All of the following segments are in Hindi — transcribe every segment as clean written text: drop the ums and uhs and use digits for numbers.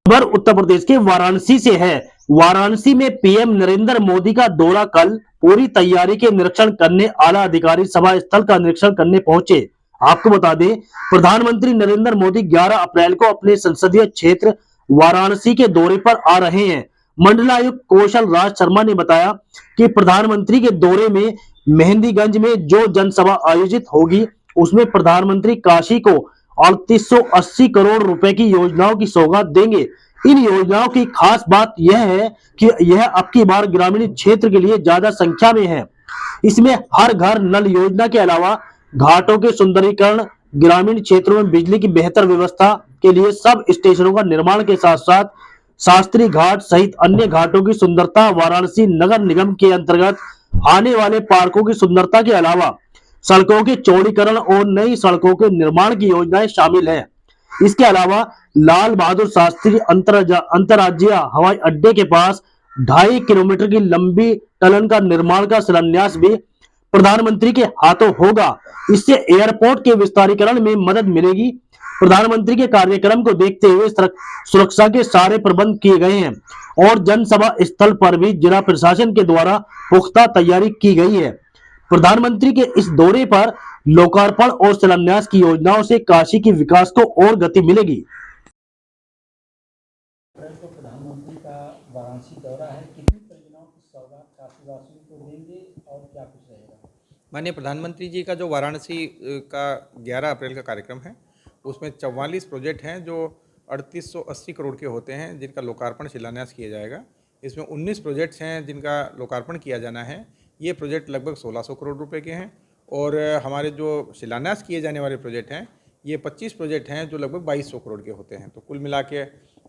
खबर उत्तर प्रदेश के वाराणसी से है। वाराणसी में पीएम नरेंद्र मोदी का दौरा कल पूरी तैयारी के निरीक्षण करने आला अधिकारी सभा स्थल का निरीक्षण करने पहुंचे। आपको बता दें, प्रधानमंत्री नरेंद्र मोदी 11 अप्रैल को अपने संसदीय क्षेत्र वाराणसी के दौरे पर आ रहे हैं। मंडलायुक्त कौशल राज शर्मा ने बताया कि प्रधानमंत्री के दौरे में मेहंदीगंज में जो जनसभा आयोजित होगी उसमें प्रधानमंत्री काशी को 3880 करोड़ रुपए की योजनाओं की सौगात देंगे। इन योजनाओं की खास बात यह है कि यह अब की बार ग्रामीण क्षेत्र के लिए ज्यादा संख्या में है। इसमें हर घर नल योजना के अलावा घाटों के सुंदरीकरण, ग्रामीण क्षेत्रों में बिजली की बेहतर व्यवस्था के लिए सब स्टेशनों का निर्माण के साथ साथ शास्त्री घाट सहित अन्य घाटों की सुंदरता, वाराणसी नगर निगम के अंतर्गत आने वाले पार्कों की सुंदरता के अलावा सड़कों के चौड़ीकरण और नई सड़कों के निर्माण की योजनाएं शामिल है। इसके अलावा लाल बहादुर शास्त्री अंतर्राज्यीय हवाई अड्डे के पास 2.5 किलोमीटर की लंबी टनल का निर्माण का शिलान्यास भी प्रधानमंत्री के हाथों होगा। इससे एयरपोर्ट के विस्तारीकरण में मदद मिलेगी। प्रधानमंत्री के कार्यक्रम को देखते हुए सुरक्षा के सारे प्रबंध किए गए हैं और जनसभा स्थल पर भी जिला प्रशासन के द्वारा पुख्ता तैयारी की गई है। प्रधानमंत्री के इस दौरे पर लोकार्पण और शिलान्यास की योजनाओं से काशी के विकास को और गति मिलेगी। तो प्रधानमंत्री का वाराणसी दौरा है, कितनी परियोजनाओं की सौगात काशीवासियों को देंगे और क्या कुछ रहेगा? माननीय प्रधानमंत्री जी का जो वाराणसी का 11 अप्रैल का कार्यक्रम है उसमें 44 प्रोजेक्ट हैं जो 3880 करोड़ के होते हैं, जिनका लोकार्पण शिलान्यास किया जाएगा। इसमें 19 प्रोजेक्ट्स हैं जिनका लोकार्पण किया जाना है। ये प्रोजेक्ट लगभग 1600 करोड़ रुपए के हैं और हमारे जो शिलान्यास किए जाने वाले प्रोजेक्ट हैं ये 25 प्रोजेक्ट हैं जो लगभग 2200 करोड़ के होते हैं। तो कुल मिला के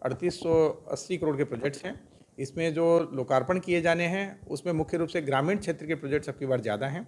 3880 करोड़ के प्रोजेक्ट्स हैं। इसमें जो लोकार्पण किए जाने हैं उसमें मुख्य रूप से ग्रामीण क्षेत्र के प्रोजेक्ट्स अब की बार ज़्यादा हैं।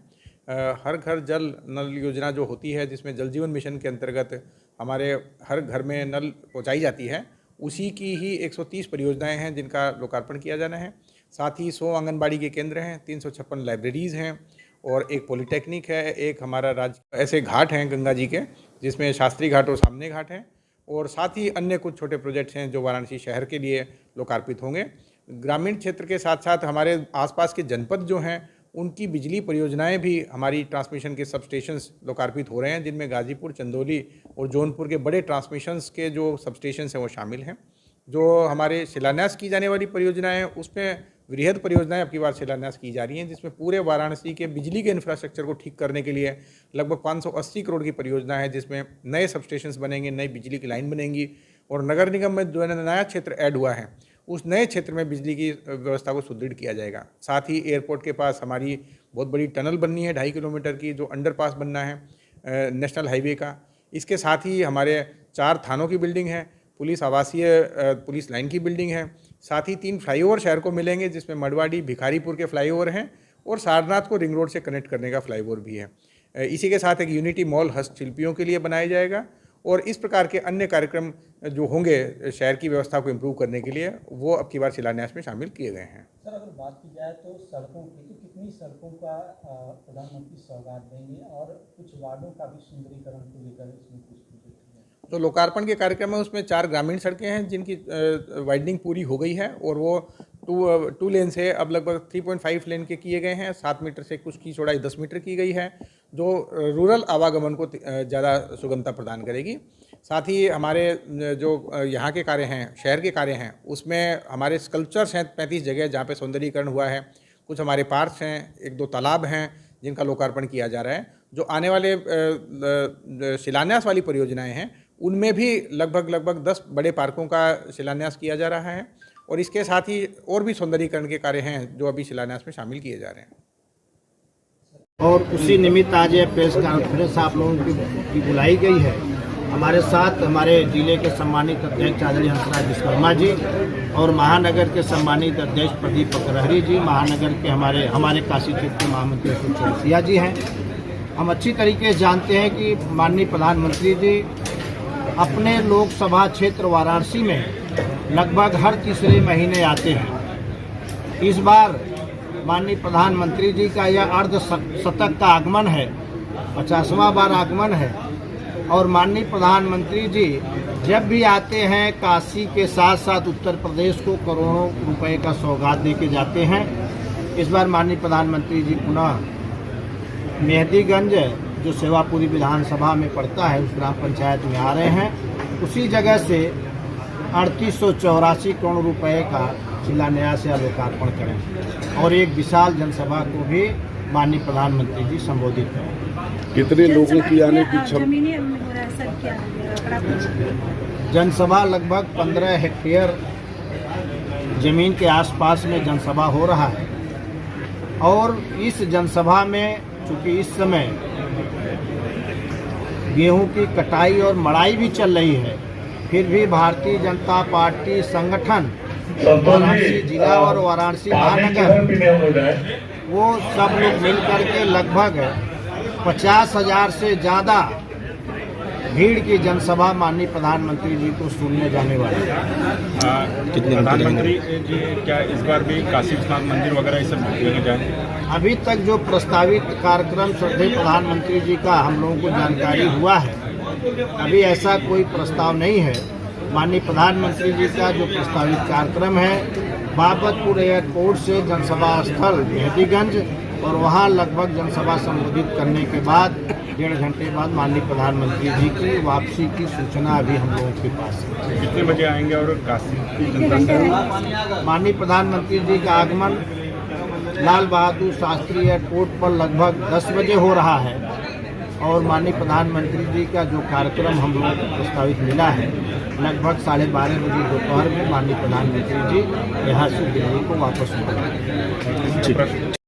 हर घर जल नल योजना जो होती है, जिसमें जल जीवन मिशन के अंतर्गत हमारे हर घर में नल पहुँचाई जाती है, उसी की ही 130 परियोजनाएँ हैं जिनका लोकार्पण किया जाना है। साथ ही 100 आंगनबाड़ी के केंद्र हैं, 356 लाइब्रेरीज़ हैं और एक पॉलिटेक्निक है, एक हमारा ऐसे घाट हैं गंगा जी के, जिसमें शास्त्री घाट और सामने घाट हैं, और साथ ही अन्य कुछ छोटे प्रोजेक्ट्स हैं जो वाराणसी शहर के लिए लोकार्पित होंगे। ग्रामीण क्षेत्र के साथ साथ हमारे आसपास के जनपद जो हैं उनकी बिजली परियोजनाएं भी हमारी ट्रांसमिशन के सब स्टेशंस लोकार्पित हो रहे हैं, जिनमें गाजीपुर, चंदौली और जौनपुर के बड़े ट्रांसमिशंस के जो सब स्टेशंस हैं वो शामिल हैं। जो हमारे शिलान्यास की जाने वाली परियोजनाएं हैं उसमें वृहद परियोजनाएं अब की बार शिलान्यास की जा रही हैं, जिसमें पूरे वाराणसी के बिजली के इंफ्रास्ट्रक्चर को ठीक करने के लिए लगभग 580 करोड़ की परियोजना है, जिसमें नए सब स्टेशंस बनेंगे, नई बिजली की लाइन बनेंगी और नगर निगम में जो नया क्षेत्र ऐड हुआ है उस नए क्षेत्र में बिजली की व्यवस्था को सुदृढ़ किया जाएगा। साथ ही एयरपोर्ट के पास हमारी बहुत बड़ी टनल बननी है 2.5 किलोमीटर की, जो अंडरपास बनना है नेशनल हाईवे का। इसके साथ ही हमारे 4 थानों की बिल्डिंग है, पुलिस आवासीय पुलिस लाइन की बिल्डिंग है। साथ ही 3 फ्लाईओवर शहर को मिलेंगे, जिसमें मड़वाड़ी, भिखारीपुर के फ्लाईओवर हैं और सारनाथ को रिंग रोड से कनेक्ट करने का फ्लाईओवर भी है। इसी के साथ एक यूनिटी मॉल हस्तशिल्पियों के लिए बनाया जाएगा और इस प्रकार के अन्य कार्यक्रम जो होंगे शहर की व्यवस्था को इम्प्रूव करने के लिए, वो अब की बार शिलान्यास में शामिल किए गए हैं। सर, अगर बात की जाए तो सड़कों की, तो कितनी सड़कों का प्रधानमंत्री सौगात देंगे और कुछ वार्डों का भी सुंदरीकरण को लेकर इसमें कुछ तो लोकार्पण के कार्यक्रम में उसमें 4 ग्रामीण सड़कें हैं जिनकी वाइडनिंग पूरी हो गई है और वो 2 लेन से अब लगभग 3.5 लेन के किए गए हैं। 7 मीटर से कुछ की चौड़ाई 10 मीटर की गई है, जो रूरल आवागमन को ज़्यादा सुगमता प्रदान करेगी। साथ ही हमारे जो यहाँ के कार्य हैं, शहर के कार्य हैं, उसमें हमारे स्कल्पचर्स हैं 35 जगह जहाँ पे सौंदर्यीकरण हुआ है। कुछ हमारे पार्क्स हैं, 1-2 तालाब हैं जिनका लोकार्पण किया जा रहा है। जो आने वाले शिलान्यास वाली परियोजनाएँ हैं उनमें भी लगभग 10 बड़े पार्कों का शिलान्यास किया जा रहा है और इसके साथ ही और भी सौंदर्यीकरण के कार्य हैं जो अभी शिलान्यास में शामिल किए जा रहे हैं। और उसी निमित्त आज ये प्रेस कॉन्फ्रेंस आप लोगों की बुलाई गई है। हमारे साथ हमारे जिले के सम्मानित अध्यक्ष आदरणीय हंसराज विश्वकर्मा जी और महानगर के सम्मानित अध्यक्ष प्रदीप पकरहरी जी, महानगर के हमारे काशी क्षेत्र के महामंत्री अशोक चौरसिया जी हैं। हम अच्छी तरीके से जानते हैं कि माननीय प्रधानमंत्री जी अपने लोकसभा क्षेत्र वाराणसी में लगभग हर तीसरे महीने आते हैं। इस बार माननीय प्रधानमंत्री जी का यह अर्धशतक का आगमन है, 50वां बार आगमन है और माननीय प्रधानमंत्री जी जब भी आते हैं काशी के साथ साथ उत्तर प्रदेश को करोड़ों रुपए का सौगात दे के जाते हैं। इस बार माननीय प्रधानमंत्री जी पुनः मेहदीगंज जो सेवापुरी विधानसभा में पड़ता है उस ग्राम पंचायत में आ रहे हैं। उसी जगह से 3884 करोड़ रुपए का शिलान्यास या लोकार्पण करें और एक विशाल जनसभा को भी माननीय प्रधानमंत्री जी संबोधित करें। कितने लोगों की आने की जमीनी हो रहा है सर, क्या आंकड़ा कुछ? जनसभा लगभग 15 हेक्टेयर जमीन के आसपास में जनसभा हो रहा है और इस जनसभा में चूंकि इस समय गेहूं की कटाई और मड़ाई भी चल रही है, फिर भी भारतीय जनता पार्टी संगठन वाराणसी जिला और वाराणसी महानगर वो सब लोग मिल करके लगभग 50,000 से ज़्यादा भीड़ की जनसभा माननीय प्रधानमंत्री जी को सुनने जाने वाली है। प्रधानमंत्री जी क्या इस बार भी काशी विश्वनाथ मंदिर वगैरह ये सब लेके जाएंगे? अभी तक जो प्रस्तावित कार्यक्रम श्रद्धेय प्रधानमंत्री जी का हम लोगों को जानकारी हुआ है, अभी ऐसा कोई प्रस्ताव नहीं है। माननीय प्रधानमंत्री जी का जो प्रस्तावित कार्यक्रम है बाबतपुर एयरपोर्ट से जनसभा स्थल मेहदीगंज और वहां लगभग जनसभा संबोधित करने के बाद 1.5 घंटे बाद माननीय प्रधानमंत्री जी की वापसी की सूचना अभी हम लोगों के पास है। कितने बजे आएंगे और काशी की जनता से? माननीय प्रधानमंत्री जी का आगमन लाल बहादुर शास्त्री एयरपोर्ट पर लगभग 10 बजे हो रहा है और माननीय प्रधानमंत्री जी का जो कार्यक्रम हम लोगों को प्रस्तावित मिला है लगभग 12:30 बजे दोपहर में माननीय प्रधानमंत्री जी यहाँ से दिल्ली को वापस लौटेंगे।